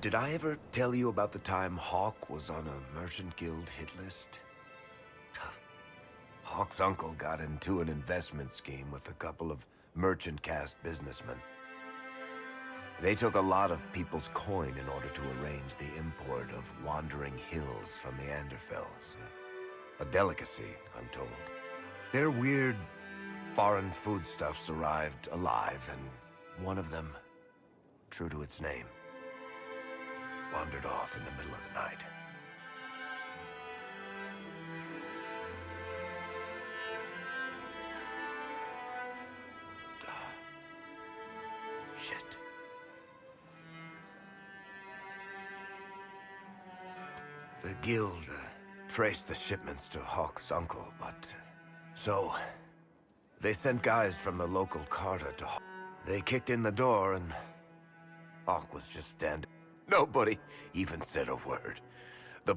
Did I ever tell you about the time Hawk was on a Merchant Guild hit list? Hawk's uncle got into an investment scheme with a couple of merchant caste businessmen. They took a lot of people's coin in order to arrange the import of wandering hills from the Anderfells. A delicacy, I'm told. Their weird, foreign foodstuffs arrived alive, and one of them, true to its name, wandered off in the middle of the night. Shit. The guild traced the shipments to Hawk's uncle, but... So, they sent guys from the local carter to Hawk. They kicked in the door and Hawk was just standing. Nobody even said a word. The...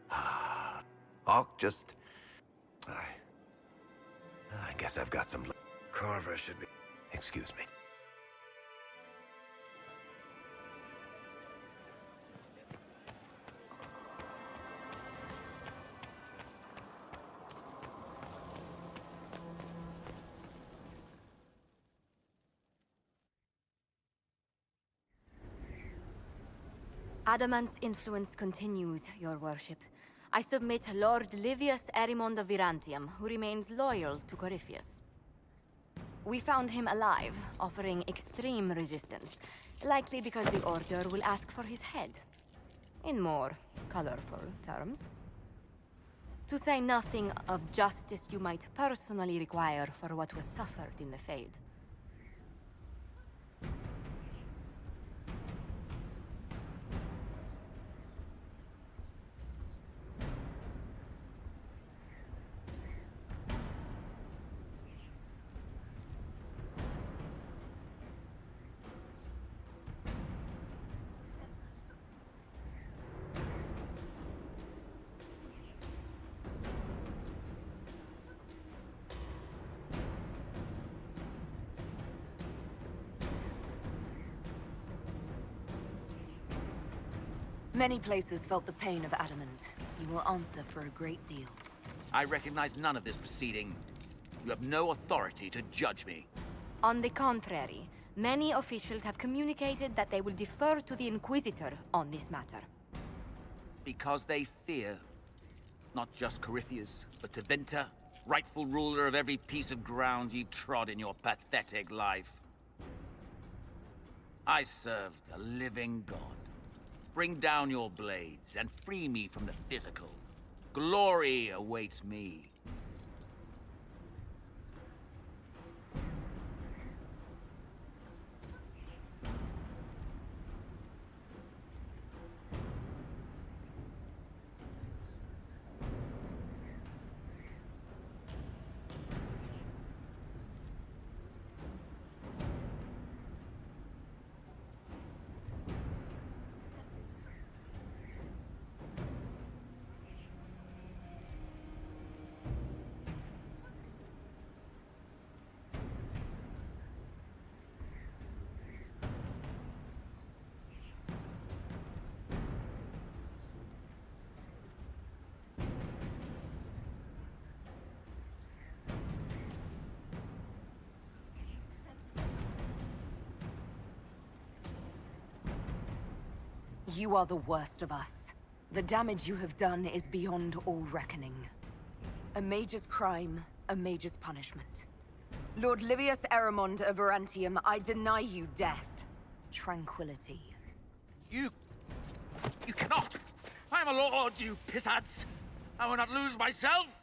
Hawk just... I guess I've got some... Carver should be... Excuse me. Adamant's influence continues, your worship. I submit Lord Livius Erimond of Virantium, who remains loyal to Corypheus. We found him alive, offering extreme resistance, likely because the Order will ask for his head. In more colorful terms. To say nothing of justice you might personally require for what was suffered in the Fade. Many places felt the pain of adamant. He will answer for a great deal. I recognize none of this proceeding. You have no authority to judge me. On the contrary, many officials have communicated that they will defer to the Inquisitor on this matter. Because they fear. Not just Corypheus, but Tevinter, rightful ruler of every piece of ground you trod in your pathetic life. I served a living god. Bring down your blades and free me from the physical. Glory awaits me. You are the worst of us. The damage you have done is beyond all reckoning. A mage's crime, a mage's punishment. Lord Livius Erimond of Virantium, I deny you death. Tranquility. You cannot! I am a lord, you pissants! I will not lose myself!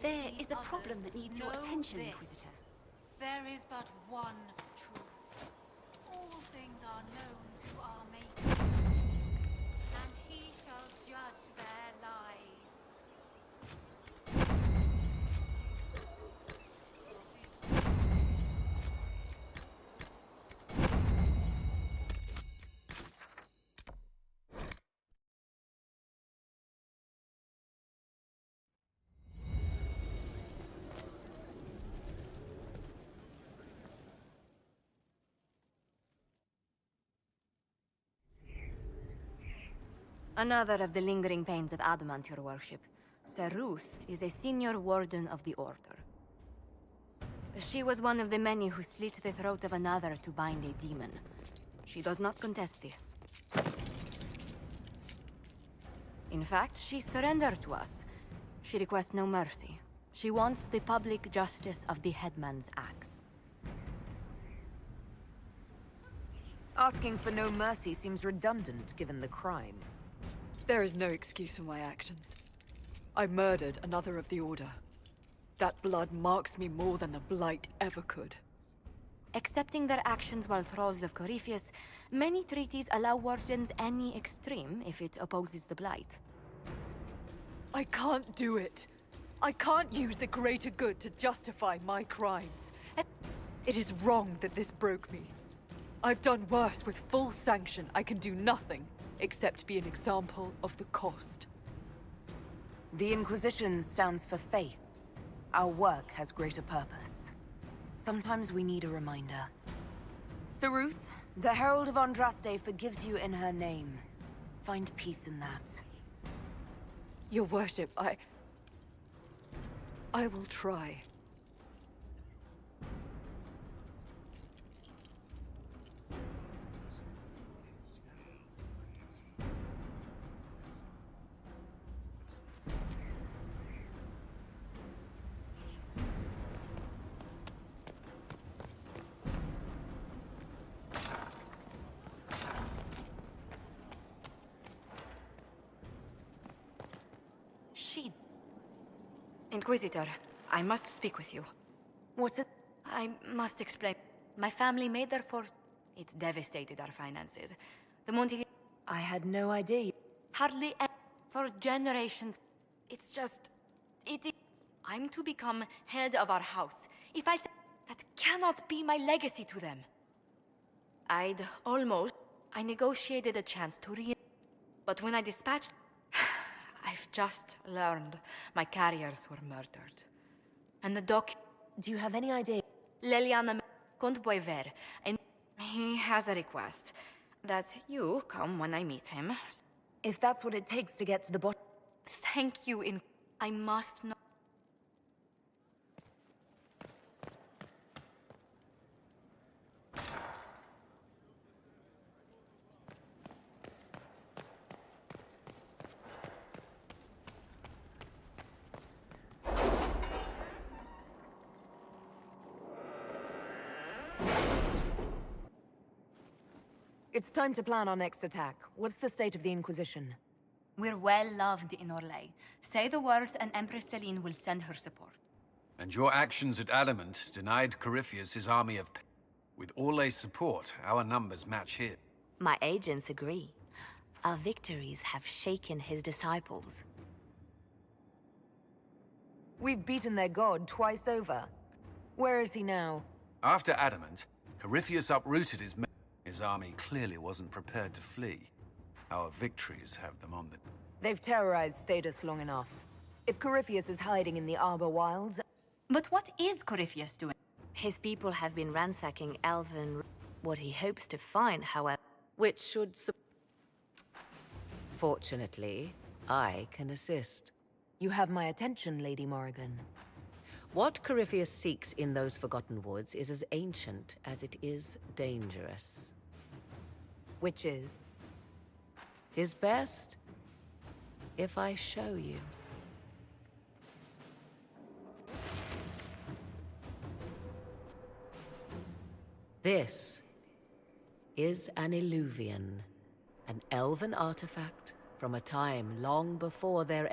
There is a problem that needs your attention, Inquisitor. There is but one truth. All things are known to our Maker, and he shall judge their lies. Another of the lingering pains of adamant, your worship. Sir Ruth is a senior warden of the Order. She was one of the many who slit the throat of another to bind a demon. She does not contest this. In fact, she surrendered to us. She requests no mercy. She wants the public justice of the headman's axe. Asking for no mercy seems redundant given the crime. There is no excuse for my actions. I murdered another of the Order. That blood marks me more than the Blight ever could. Accepting their actions while thralls of Corypheus, many treaties allow wardens any extreme if it opposes the Blight. I can't do it. I can't use the greater good to justify my crimes. It is wrong that this broke me. I've done worse with full sanction. I can do nothing except be an example of the cost. The Inquisition stands for faith. Our work has greater purpose. Sometimes we need a reminder. Sir Ruth, the Herald of Andraste forgives you in her name. Find peace in that. Your worship, I will try. Inquisitor, I must speak with you. What is... I must explain. My family made their fortune. It's devastated our finances. The Monti... I had no idea. Hardly for generations. It's just... I'm to become head of our house. If I say... That cannot be my legacy to them. I negotiated a chance to But when I dispatched... I've just learned my carriers were murdered. And the Do you have any idea? Leliana Comte Boisvert, and he has a request that you come when I meet him. If that's what it takes to get to the bottom... Thank you. I must know. It's time to plan our next attack. What's the state of the Inquisition? We're well loved in Orlais. Say the words and Empress Celine will send her support. And your actions at Adamant denied Corypheus his army of... With Orlais' support, our numbers match his. My agents agree. Our victories have shaken his disciples. We've beaten their god twice over. Where is he now? After Adamant, Corypheus uprooted his men. His army clearly wasn't prepared to flee. Our victories have them on the... They've terrorized Thedas long enough. If Corypheus is hiding in the Arbor Wilds... But what is Corypheus doing? His people have been ransacking Elven... What he hopes to find, however, which should... Fortunately, I can assist. You have my attention, Lady Morrigan. What Corypheus seeks in those Forgotten Woods is as ancient as it is dangerous. Which is? His best, if I show you. This is an Illuvian, an elven artifact from a time long before their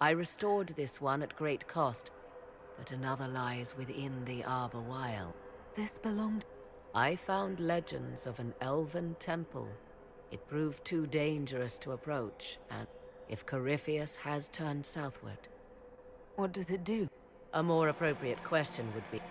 I restored this one at great cost, but another lies within the Arbor Wild. This belonged... I found legends of an elven temple. It proved too dangerous to approach, and if Corypheus has turned southward... What does it do? A more appropriate question would be...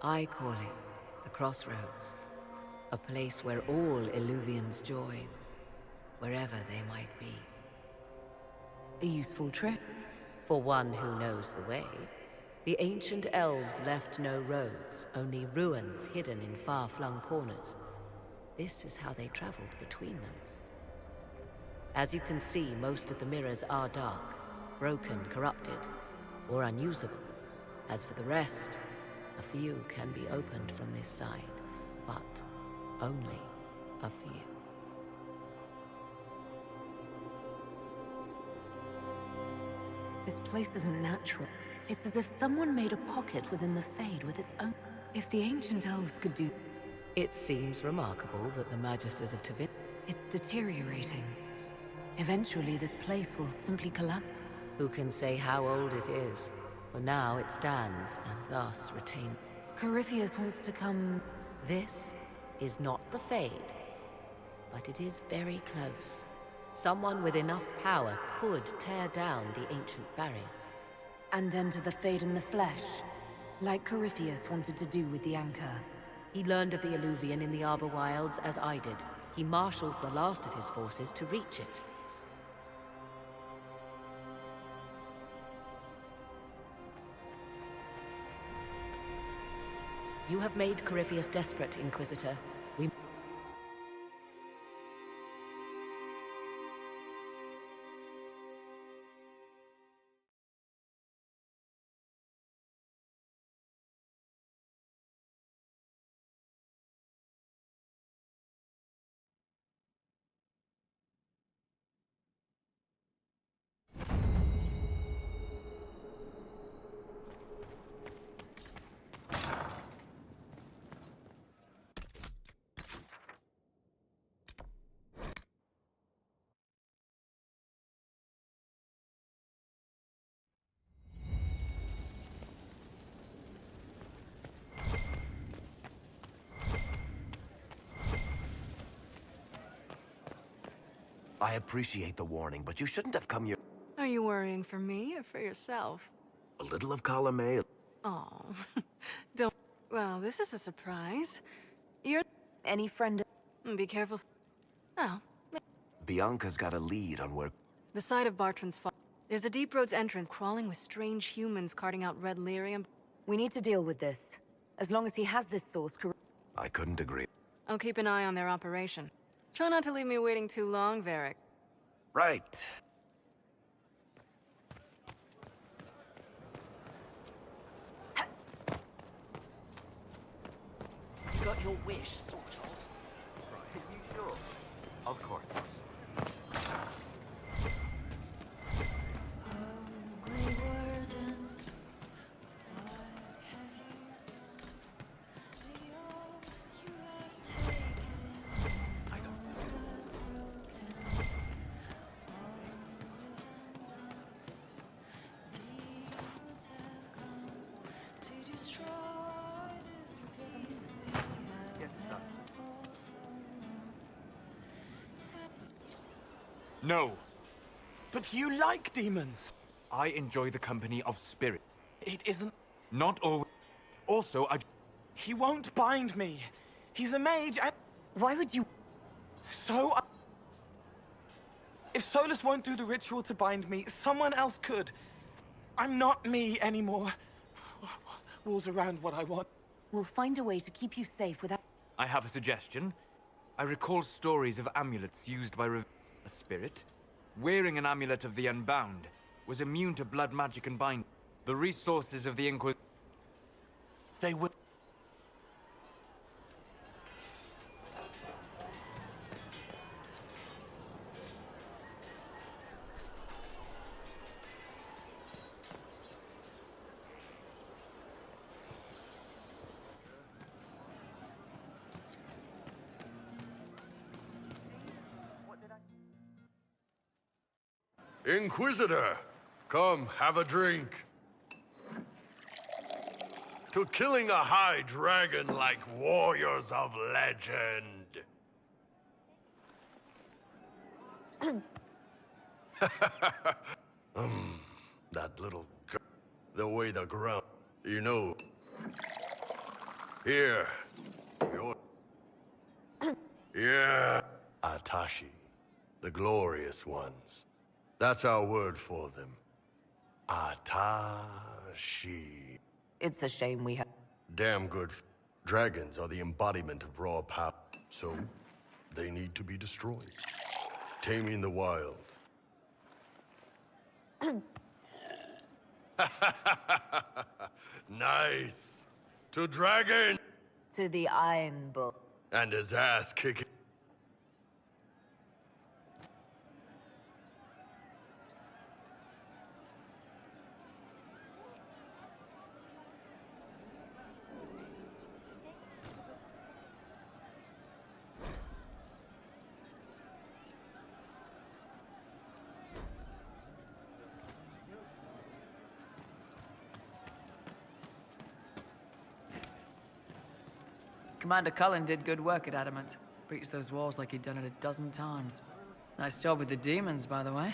I call it the Crossroads. A place where all Illuvians join, wherever they might be. A useful trick. For one who knows the way. The ancient elves left no roads, only ruins hidden in far-flung corners. This is how they traveled between them. As you can see, most of the mirrors are dark, broken, corrupted, or unusable. As for the rest, a few can be opened from this side, but only a few. This place isn't natural. It's as if someone made a pocket within the Fade with its own... If the ancient elves could do... It seems remarkable that the Magisters of Tavin... It's deteriorating. Eventually, this place will simply collapse. Who can say how old it is? For now it stands, and thus retains. Corypheus wants to come... This is not the Fade, but it is very close. Someone with enough power could tear down the ancient barriers. And enter the Fade in the flesh, like Corypheus wanted to do with the Anchor. He learned of the Illuvian in the Arbor Wilds as I did. He marshals the last of his forces to reach it. You have made Corypheus desperate, Inquisitor. We... I appreciate the warning, but you shouldn't have come here. Are you worrying for me or for yourself? A little of column A. Oh, don't... Well, this is a surprise. You're... Any friend... Be careful. Oh, Bianca's got a lead on where... the side of Bartran's farm. There's a deep roads entrance crawling with strange humans carting out red lyrium. We need to deal with this. As long as he has this source... I couldn't agree. I'll keep an eye on their operation. Try not to leave me waiting too long, Varric. Right. You got your wish, sort of. Right. Are you sure? Of course. No. But you like demons. I enjoy the company of spirit. It isn't... Not always. Also, He won't bind me. He's a mage and... Why would you... So if Solus won't do the ritual to bind me, someone else could. I'm not me anymore. Walls around what I want. We'll find a way to keep you safe without... I have a suggestion. I recall stories of amulets used by a spirit. Wearing an amulet of the Unbound was immune to blood magic and bind. The resources of the Inquisition... They will... Inquisitor, come have a drink. To killing a high dragon like warriors of legend. That little the way the ground, you know. Here, your... Yeah, Atashi, the glorious ones. That's our word for them. Atashi. It's a shame we have... Damn good. Dragons are the embodiment of raw power, so they need to be destroyed. Taming the wild. Nice. To dragon. To the Iron Bull. And his ass kicking. Commander Cullen did good work at Adamant. Breached those walls like he'd done it a dozen times. Nice job with the demons, by the way.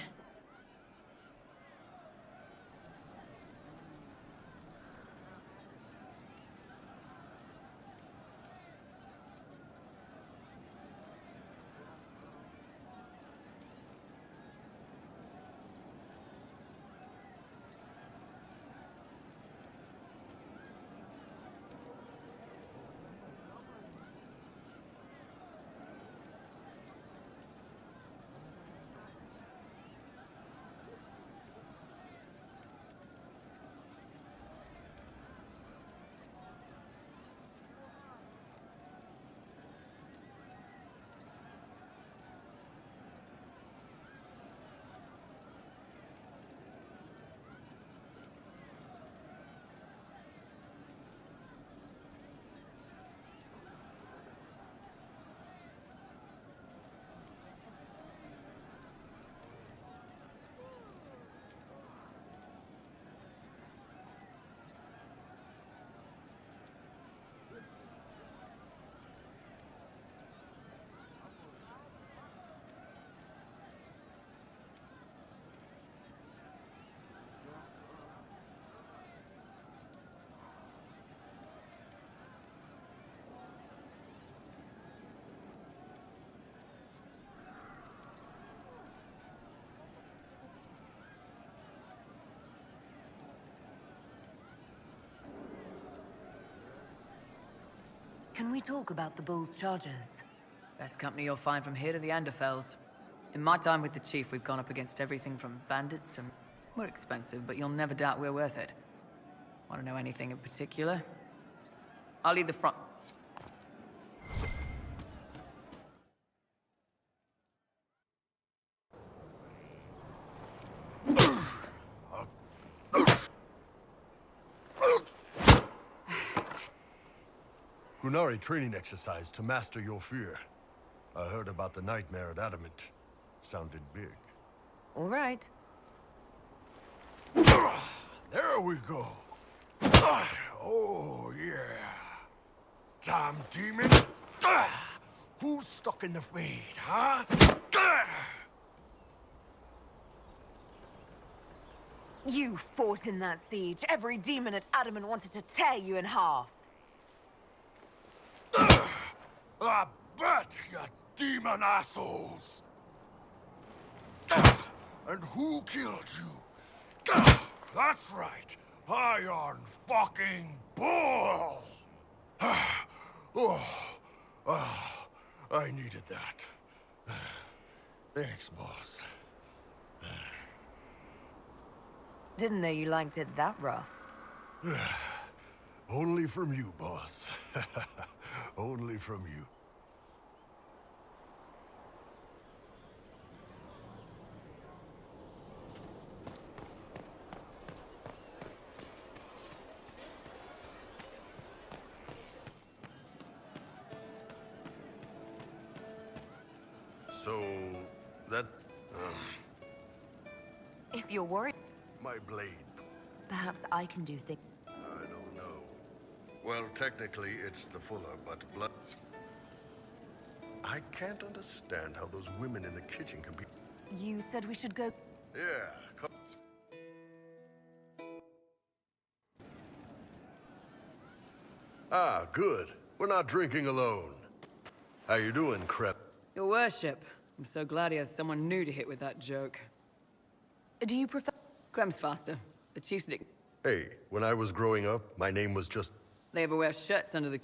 Can we talk about the Bull's charges? Best company you'll find from here to the Anderfells. In my time with the Chief, we've gone up against everything from bandits to... We're expensive, but you'll never doubt we're worth it. Want to know anything in particular? I'll lead the front... Qunari training exercise to master your fear. I heard about the nightmare at Adamant. Sounded big. All right. There we go. Oh, yeah. Damn demon. Who's stuck in the fade, huh? You fought in that siege. Every demon at Adamant wanted to tear you in half. I bet, you demon assholes! And who killed you? That's right, Iron fucking Bull! I needed that. Thanks, boss. Didn't know you liked it that rough. Only from you, boss. Only from you. So, that... If you're worried, My blade. perhaps I can do things. I don't know. Well, technically, it's the fuller, but blood... I can't understand how those women in the kitchen can be... You said we should go. Yeah, come... Ah, good. We're not drinking alone. How you doing, Crep? Your worship. I'm so glad he has someone new to hit with that joke. Do you prefer? Krem's faster. The chief's dick. Hey, when I was growing up, my name was just... They ever wear shirts under the...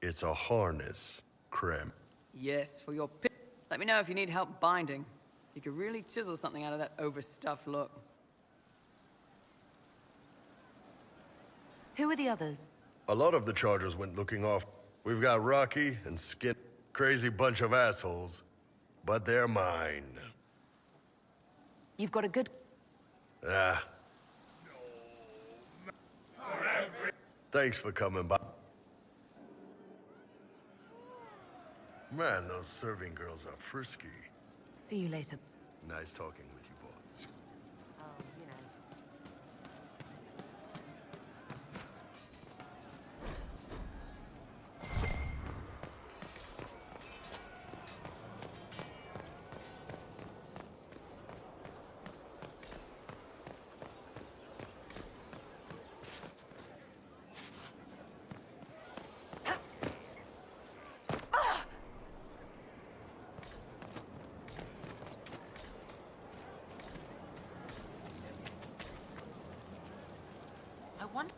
It's a harness, Crem. Yes, for your pit. Let me know if you need help binding. You could really chisel something out of that overstuffed look. Who are the others? A lot of the Chargers went looking off. We've got Rocky and Skin. Crazy bunch of assholes. But they're mine. You've got a good. Ah. Thanks for coming by. Man, those serving girls are frisky. See you later. Nice talking with you, boy. I want.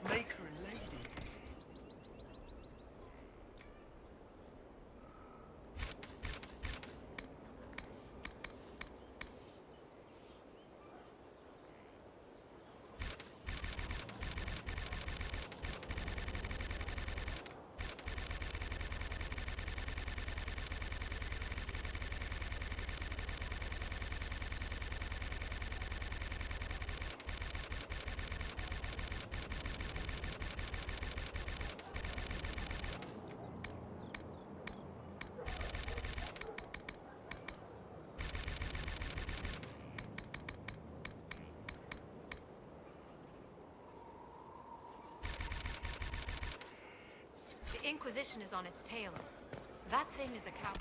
Maker and lady. The Inquisition is on its tail. That thing is a cow.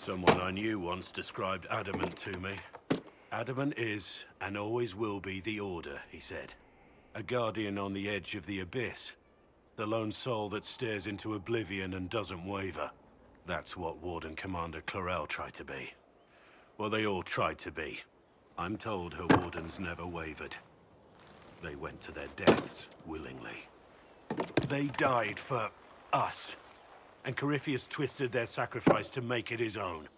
Someone I knew once described Adamant to me. Adamant is, and always will be, the Order, he said. A guardian on the edge of the abyss. The lone soul that stares into oblivion and doesn't waver. That's what Warden Commander Clarel tried to be. Well, they all tried to be. I'm told her wardens never wavered. They went to their deaths willingly. They died for us. And Corypheus twisted their sacrifice to make it his own.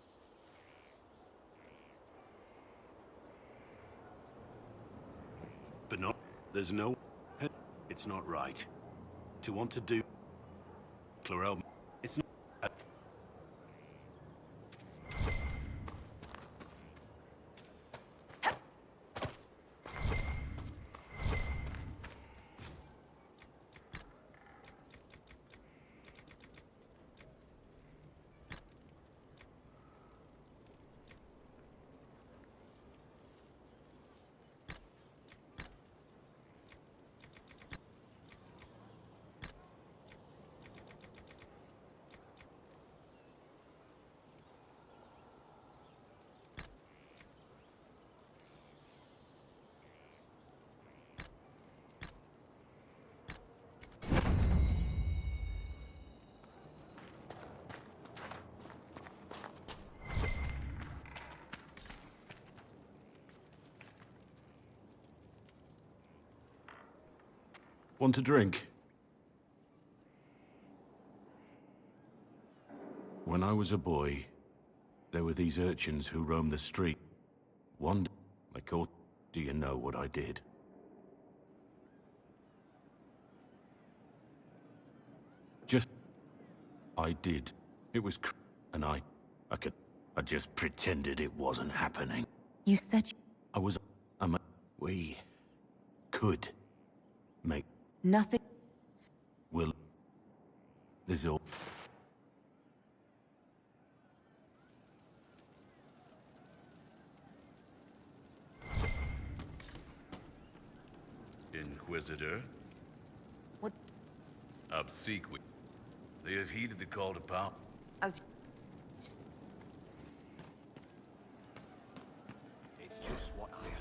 But not... there's no... it's not right. To want to do... Clarel... it's not... Want a drink? When I was a boy, there were these urchins who roamed the street. One day, I caught... do you know what I did? Just... I did. It was and I just pretended it wasn't happening. You said I was... we... could... make... nothing. Will... there's all... Inquisitor? What? Obsequious. They have heeded the call to power. As... It's just what I heard.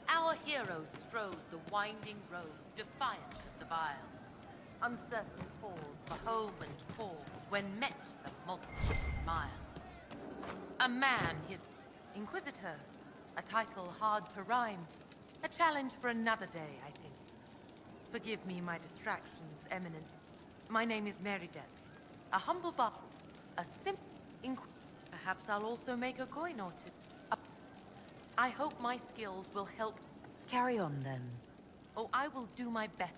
Our heroes strode the winding road, defiant of the vile. Uncertain falls for home and cause when met the monster's smile. A man, his Inquisitor, a title hard to rhyme. A challenge for another day, I think. Forgive me my distractions, Eminence. My name is Merideth, a humble butler, a simple Perhaps I'll also make a coin or two. I hope my skills will help. Carry on, then. Oh, I will do my best.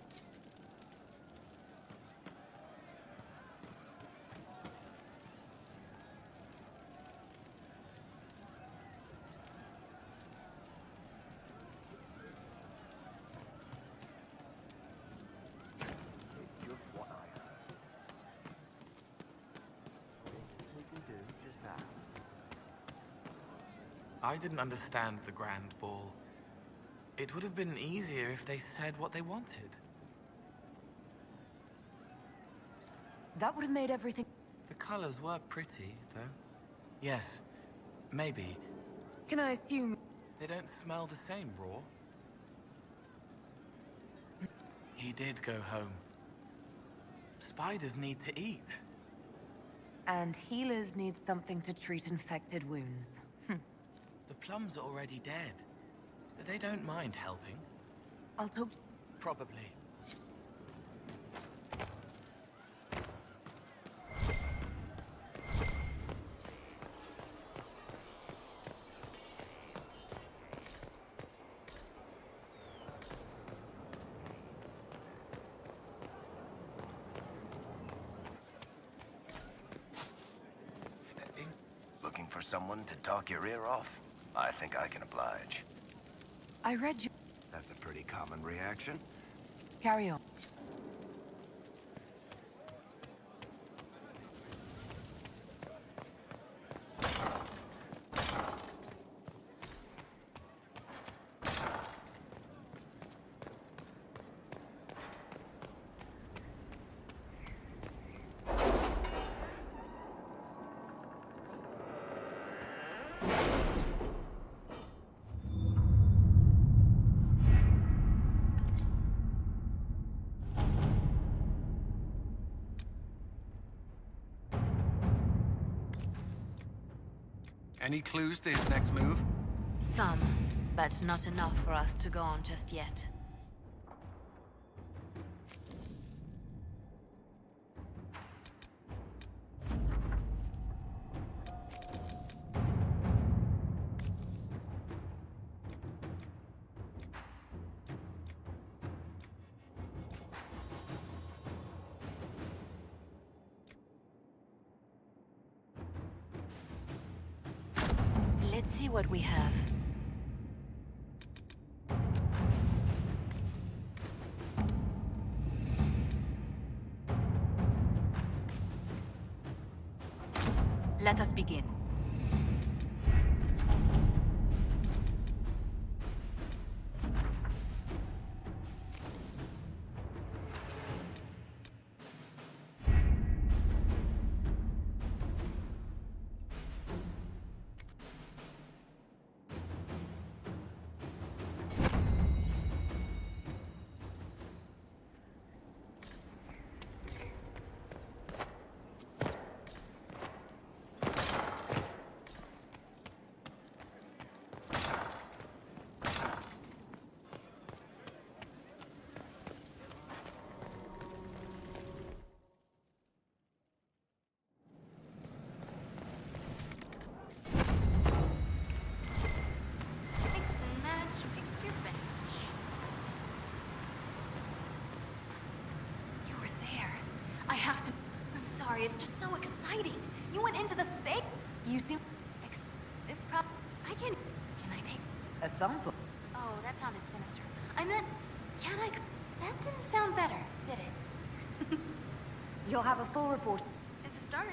I didn't understand the Grand Ball. It would have been easier if they said what they wanted. That would have made everything... The colors were pretty, though. Yes, maybe. Can I assume... They don't smell the same, raw. He did go home. Spiders need to eat. And healers need something to treat infected wounds. The plums are already dead. They don't mind helping. I'll talk... Probably. Looking for someone to talk your ear off? I think I can oblige. I read you... That's a pretty common reaction. Carry on. Any clues to his next move? Some, but not enough for us to go on just yet. Let's see what we have. Let us begin. Mix and match, pick your bench. You were there. I have to... I'm sorry, it's just so exciting. You went into the fake... You seem... It's probably... I can't... Can I take... A sample? Oh, that sounded sinister. I meant... Can I... That didn't sound better, did it? You'll have a full report. It's a start.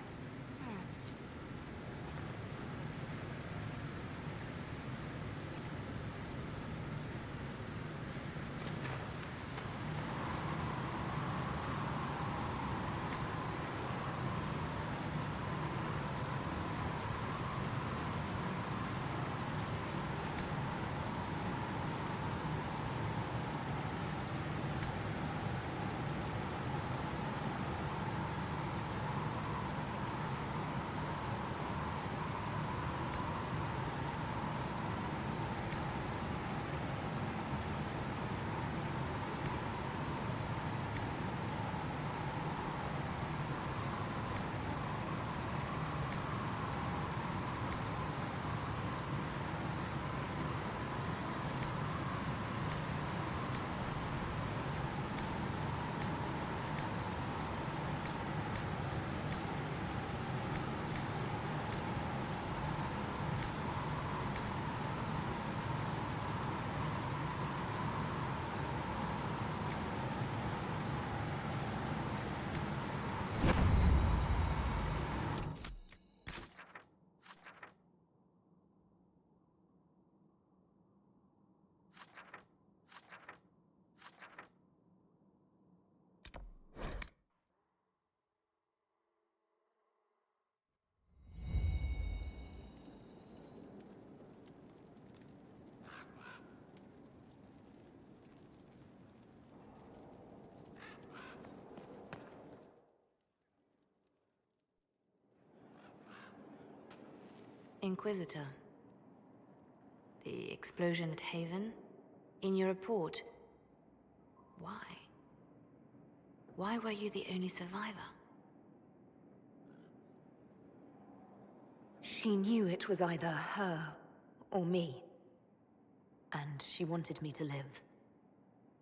Inquisitor. The explosion at Haven? In your report. Why? Why were you the only survivor? She knew it was either her or me. And she wanted me to live.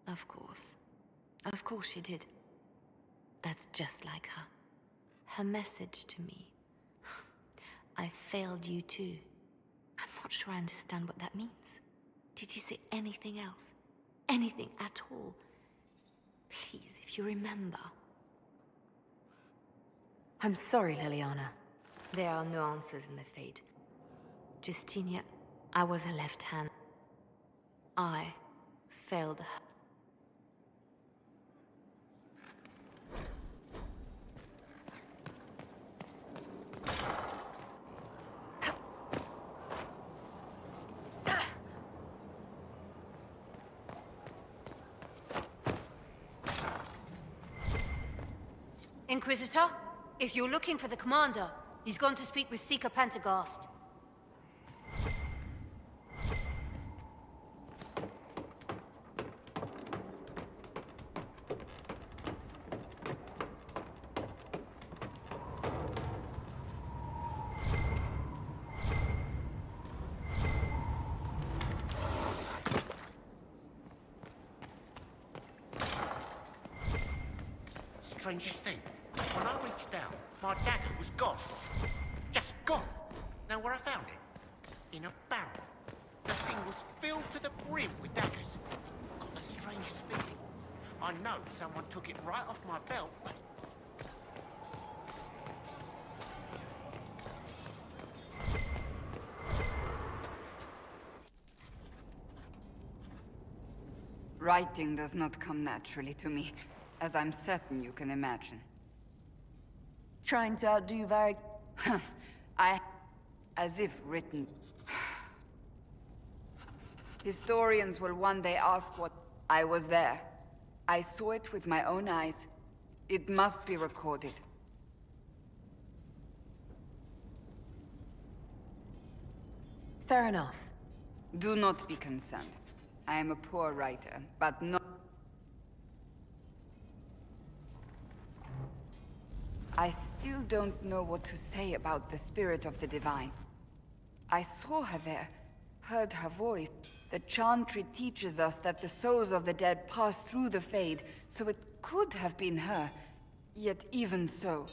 Of course. Of course she did. That's just like her. Her message to me. I failed you too. I'm not sure I understand what that means. Did she say anything else? Anything at all? Please, if you remember. I'm sorry, Liliana. There are no answers in the fate. Justinia, I was her left hand. I failed her. Inquisitor, if you're looking for the commander, he's gone to speak with Seeker Pentecost. strangest thing. When I reached down, my dagger was gone. Just gone. Know where I found it? In a barrel. The thing was filled to the brim with daggers. Got the strangest feeling. I know someone took it right off my belt. Writing does not come naturally to me, as I'm certain you can imagine. Trying to outdo Varric. As if written. Historians will one day ask what... I was there. I saw it with my own eyes. It must be recorded. Fair enough. Do not be concerned. I am a poor writer, but not... I still don't know what to say about the spirit of the divine. I saw her there, heard her voice. The chantry teaches us that the souls of the dead pass through the Fade, so it could have been her. Yet even so...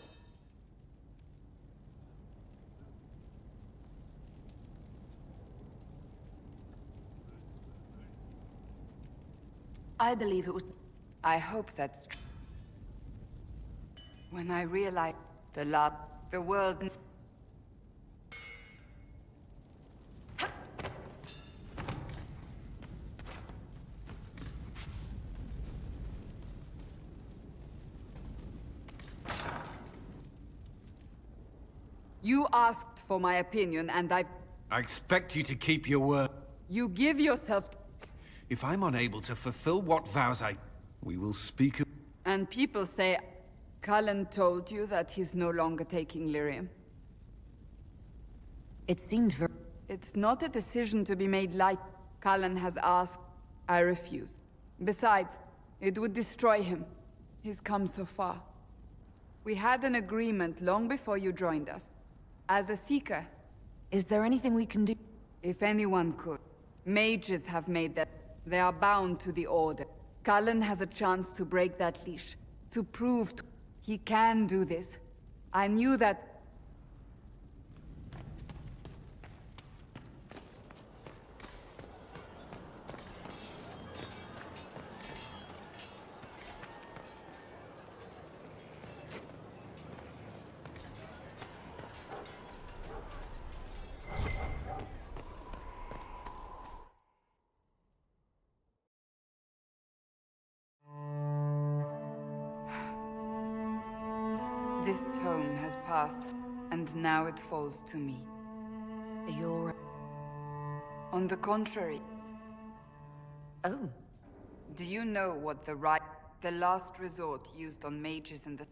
I believe it was... I hope that's true. When I realized the world... You asked for my opinion, and I expect you to keep your word. You give yourself... If I'm unable to fulfill what vows we will speak... And people say... Cullen told you that he's no longer taking lyrium. It seemed very... It's not a decision to be made light. Cullen has asked. I refuse. Besides, it would destroy him. He's come so far. We had an agreement long before you joined us. As a Seeker... Is there anything we can do? If anyone could. Mages have made that. They are bound to the Order. Cullen has a chance to break that leash. To prove he can do this. I knew that... This tome has passed, and now it falls to me. You're... On the contrary. Oh. Do you know what the last resort used on mages in the...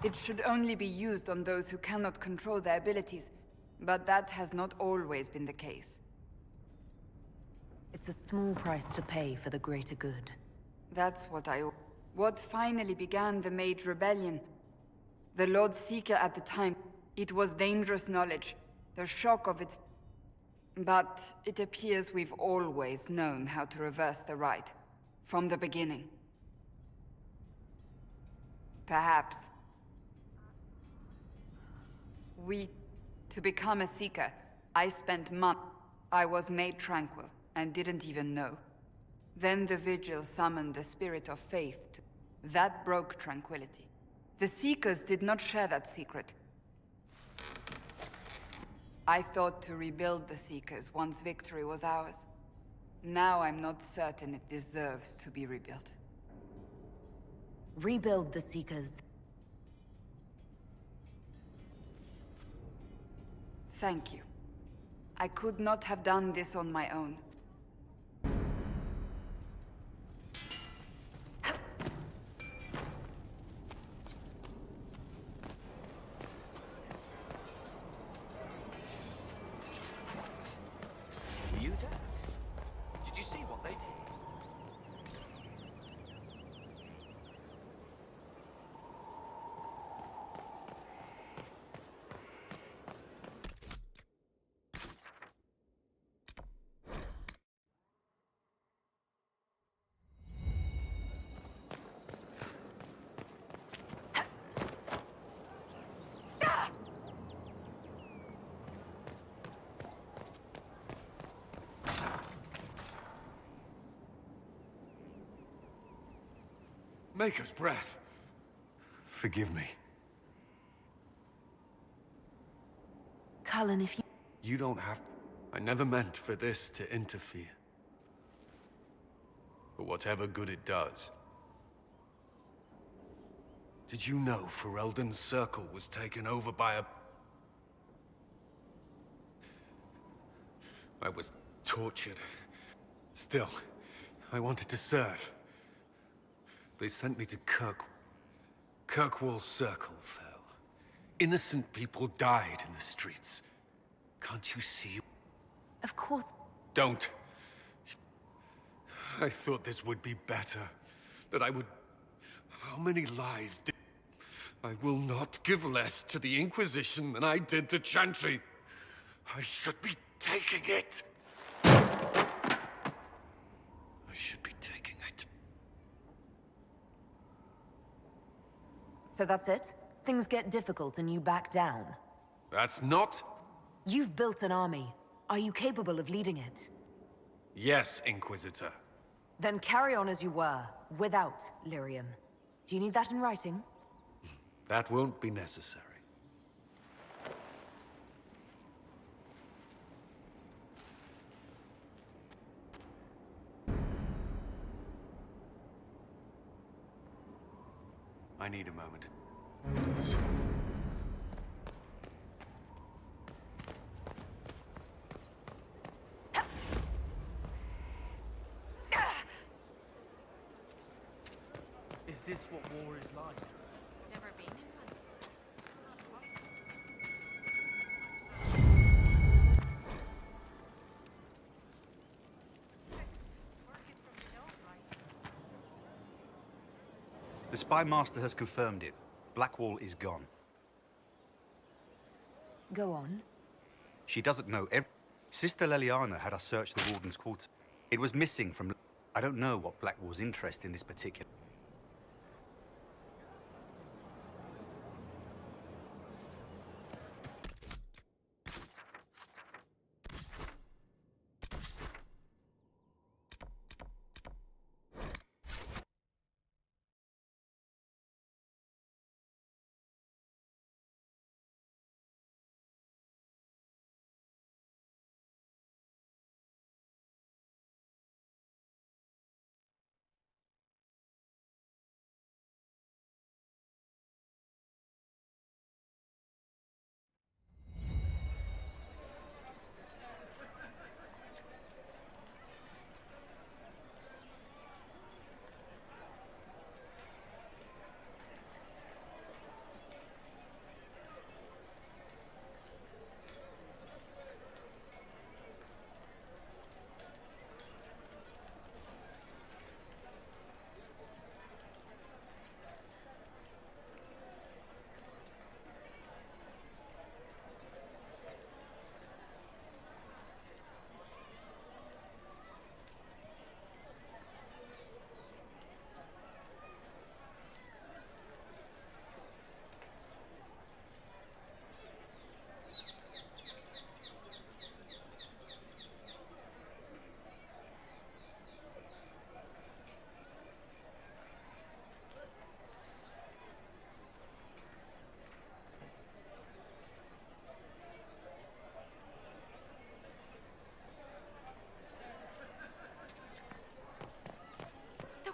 It should only be used on those who cannot control their abilities, but that has not always been the case. It's a small price to pay for the greater good. That's what What finally began the Mage Rebellion. The Lord Seeker at the time, it was dangerous knowledge. The shock of it... But it appears we've always known how to reverse the right. From the beginning. Perhaps. To become a Seeker, I spent months. I was made tranquil, and didn't even know. Then the Vigil summoned the Spirit of Faith. That broke tranquility. The Seekers did not share that secret. I thought to rebuild the Seekers once victory was ours. Now I'm not certain it deserves to be rebuilt. Rebuild the Seekers. Thank you. I could not have done this on my own. Were you there? Did you see what they did? Maker's breath. Forgive me. Cullen, if you... You don't have... I never meant for this to interfere. But whatever good it does... Did you know Ferelden's circle was taken over by a... I was tortured. Still, I wanted to serve. They sent me to Kirkwall's circle fell. Innocent people died in the streets. Can't you see? Of course. Don't. I thought this would be better. That I would... How many lives did... I will not give less to the Inquisition than I did to Chantry. I should be taking it. I should be taking it. So that's it? Things get difficult and you back down? That's not... You've built an army. Are you capable of leading it? Yes, Inquisitor. Then carry on as you were, without Lyrium. Do you need that in writing? That won't be necessary. I need a moment. Is this what war is like? Never been in one. The Spy Master has confirmed it. Blackwall is gone. Go on. She doesn't know Sister Leliana had us search the Warden's quarters. It was missing from... I don't know what Blackwall's interest in this particular...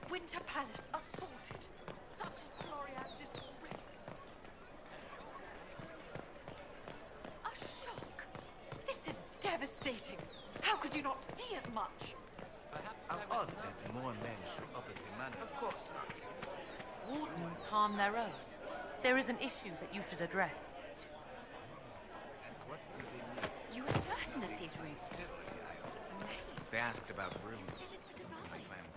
Winter Palace assaulted. Duchess Florian disgraced. A shock. This is devastating. How could you not see as much? How odd that more men show up at the manor. Of course not. Wardens harm their own. There is an issue that you should address. You are certain of these roots? They asked about rooms from my family.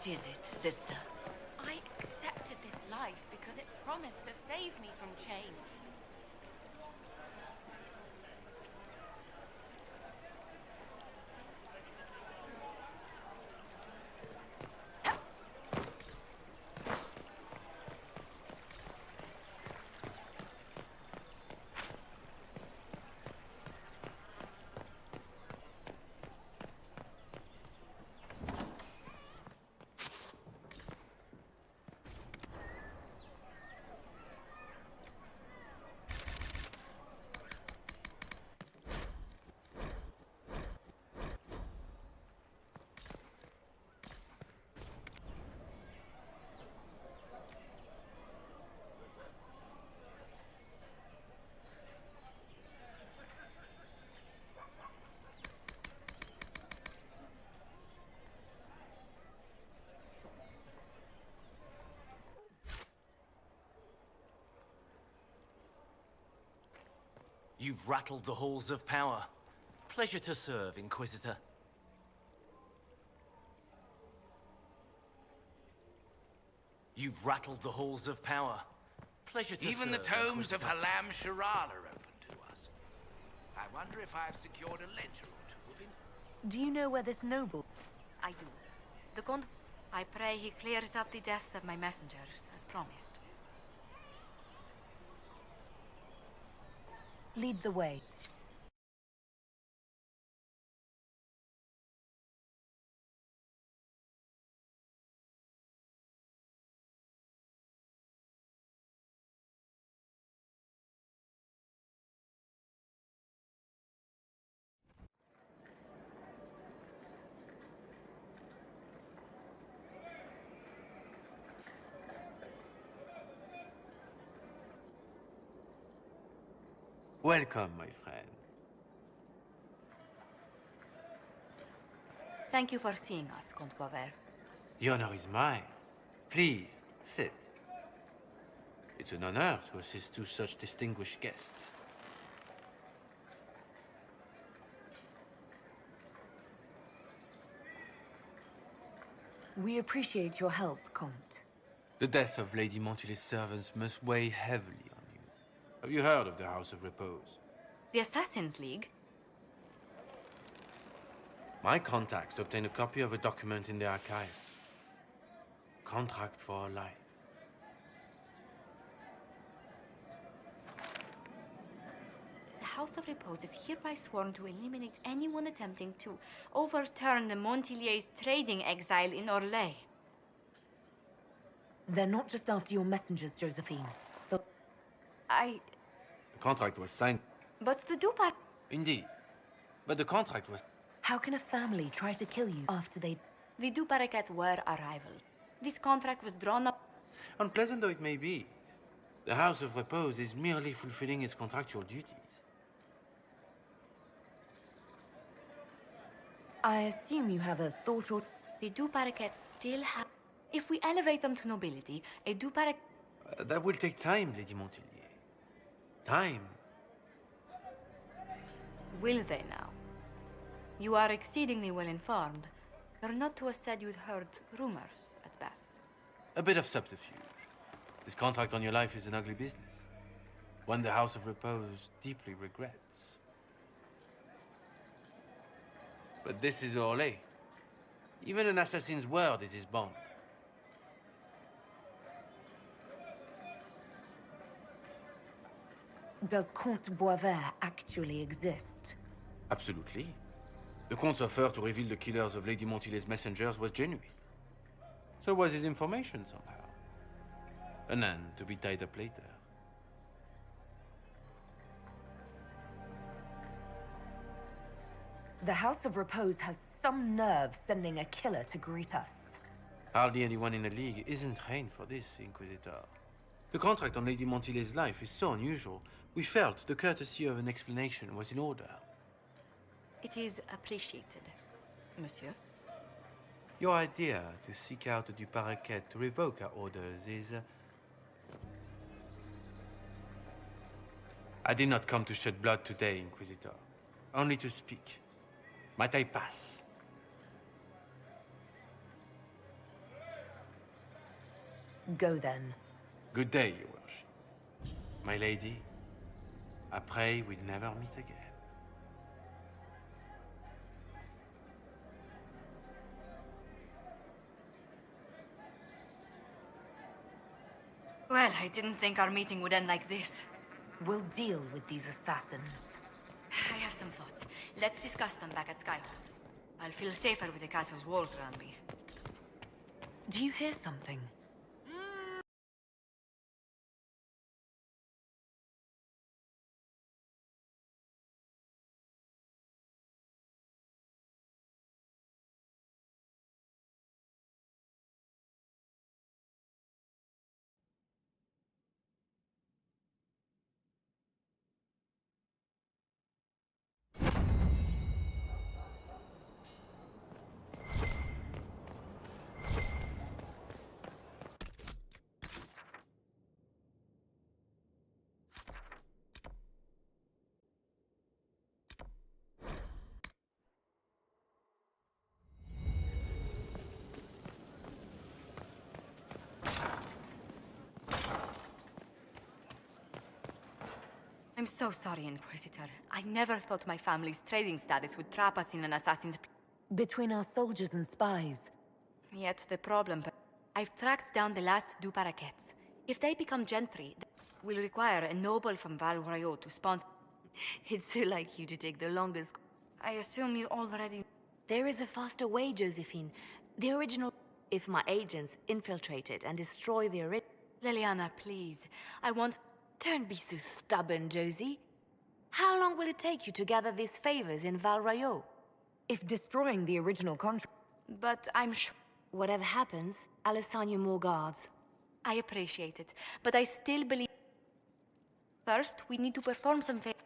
What is it, sister? I accepted this life because it promised to save me from change. You've rattled the halls of power. Pleasure to serve, Inquisitor. You've rattled the halls of power. Pleasure to serve, Even the tomes of Inquisitor. Halam Sharal are open to us. I wonder if I've secured a ledger or two of him. Do you know where this noble... I do. The Count... I pray he clears up the deaths of my messengers, as promised. Lead the way. Welcome, my friend. Thank you for seeing us, Comte Boisvert. The honor is mine. Please, sit. It's an honor to assist two such distinguished guests. We appreciate your help, Comte. The death of Lady Montily's servants must weigh heavily on you. Have you heard of the House of Repose? The Assassin's League? My contacts obtained a copy of a document in the archives. Contract for a life. The House of Repose is hereby sworn to eliminate anyone attempting to overturn the Montiliers' trading exile in Orlais. They're not just after your messengers, Josephine. The contract was signed. But the Dupar... Indeed. But the contract was... How can a family try to kill you after they... The Duparakets were a rival. This contract was drawn up... Unpleasant though it may be, the House of Repose is merely fulfilling its contractual duties. I assume you have a thought or... The Duparakets still have... If we elevate them to nobility, a Duparak... That will take time, Lady Montilier. Time. Will they now? You are exceedingly well informed. You're not to have said you'd heard rumors, at best. A bit of subterfuge. This contract on your life is an ugly business. One the House of Repose deeply regrets. But this is Orlais. Even an assassin's word is his bond. Does Comte Boisvert actually exist? Absolutely. The Comte's offer to reveal the killers of Lady Montily's messengers was genuine. So was his information somehow. An end to be tied up later. The House of Repose has some nerve sending a killer to greet us. Hardly anyone in the League isn't trained for this, Inquisitor. The contract on Lady Montily's life is so unusual, we felt the courtesy of an explanation was in order. It is appreciated, monsieur. Your idea to seek out the Duparakets to revoke our orders is... I did not come to shed blood today, Inquisitor. Only to speak. Might I pass? Go then. Good day, Your Worship. My lady, I pray we never meet again. Well, I didn't think our meeting would end like this. We'll deal with these assassins. I have some thoughts. Let's discuss them back at Skyhold. I'll feel safer with the castle's walls around me. Do you hear something? I'm so sorry, Inquisitor. I never thought my family's trading status would trap us in an assassin's... Between our soldiers and spies. Yet the problem... I've tracked down the last two parakeets. If they become gentry, we'll require a noble from Val Royeaux to sponsor... It's so like you to take the longest... I assume you already... There is a faster way, Josephine. The original... If my agents infiltrate it and destroy the original... Leliana, please. I want... Don't be so stubborn, Josie. How long will it take you to gather these favors in Val Royeaux? If destroying the original contract... But I'm sure... Whatever happens, I'll assign you more guards. I appreciate it, but I still believe... First, we need to perform some favors.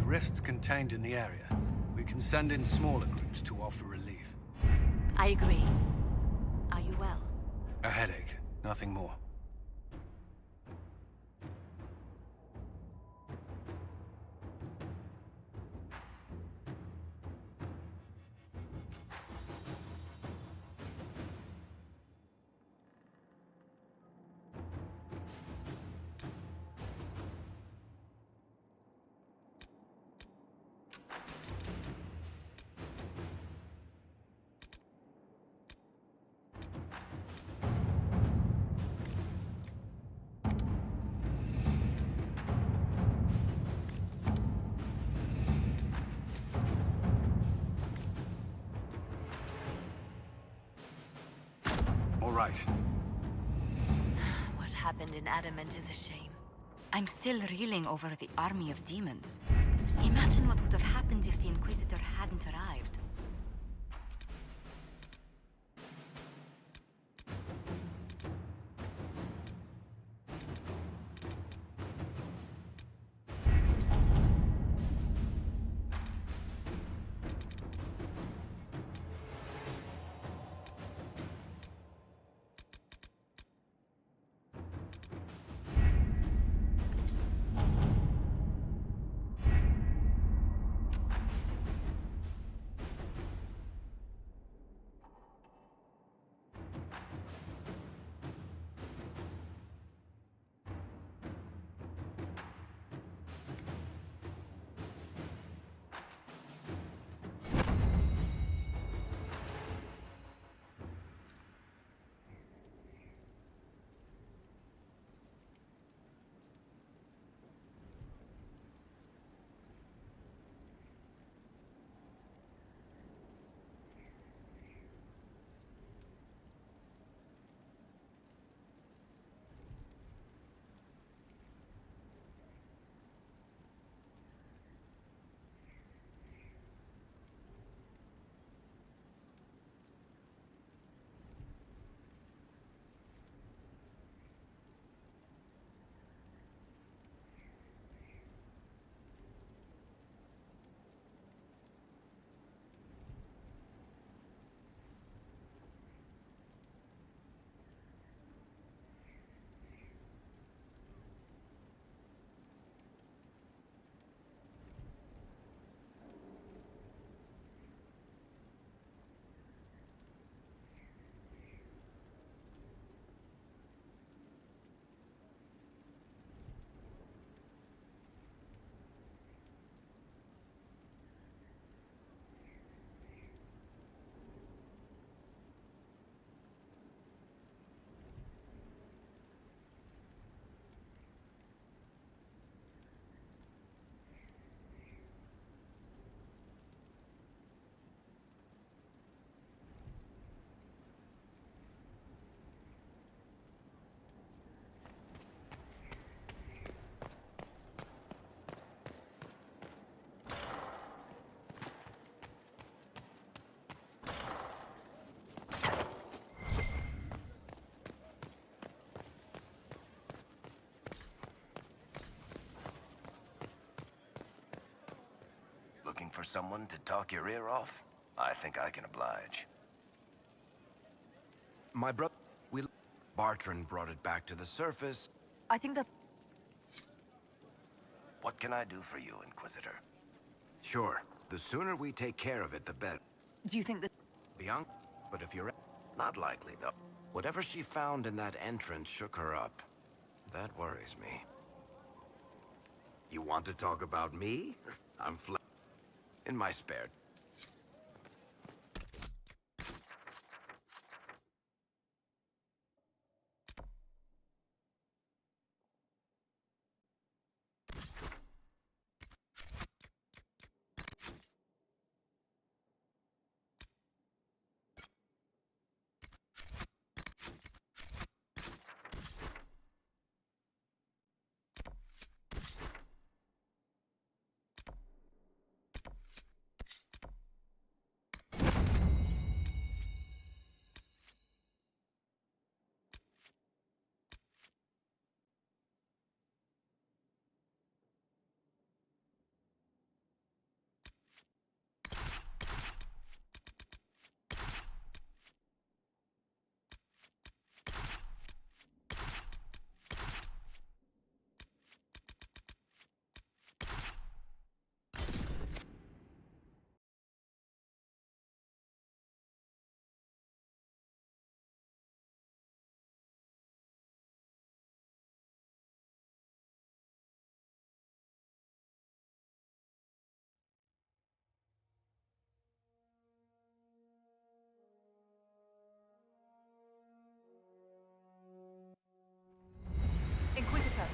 Rifts contained in the area, we can send in smaller groups to offer relief. I agree. Are you well? A headache, nothing more. Right. What happened in Adamant is a shame. I'm still reeling over the army of demons. Imagine what would have happened if the Inquisitor hadn't arrived. someone to talk your ear off? I think I can oblige. My brother... Bartrand brought it back to the surface. I think that's... What can I do for you, Inquisitor? Sure. The sooner we take care of it, the better. Do you think that... Bianca? But if you're... Not likely, though. Whatever she found in that entrance shook her up. That worries me. You want to talk about me? I'm in my spare... Inquisitor.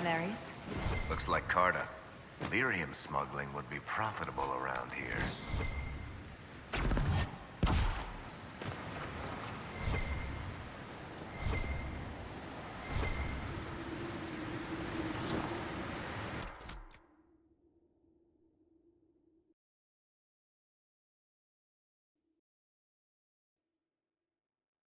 mercenaries. Looks like Carta. Lyrium smuggling would be profitable around here.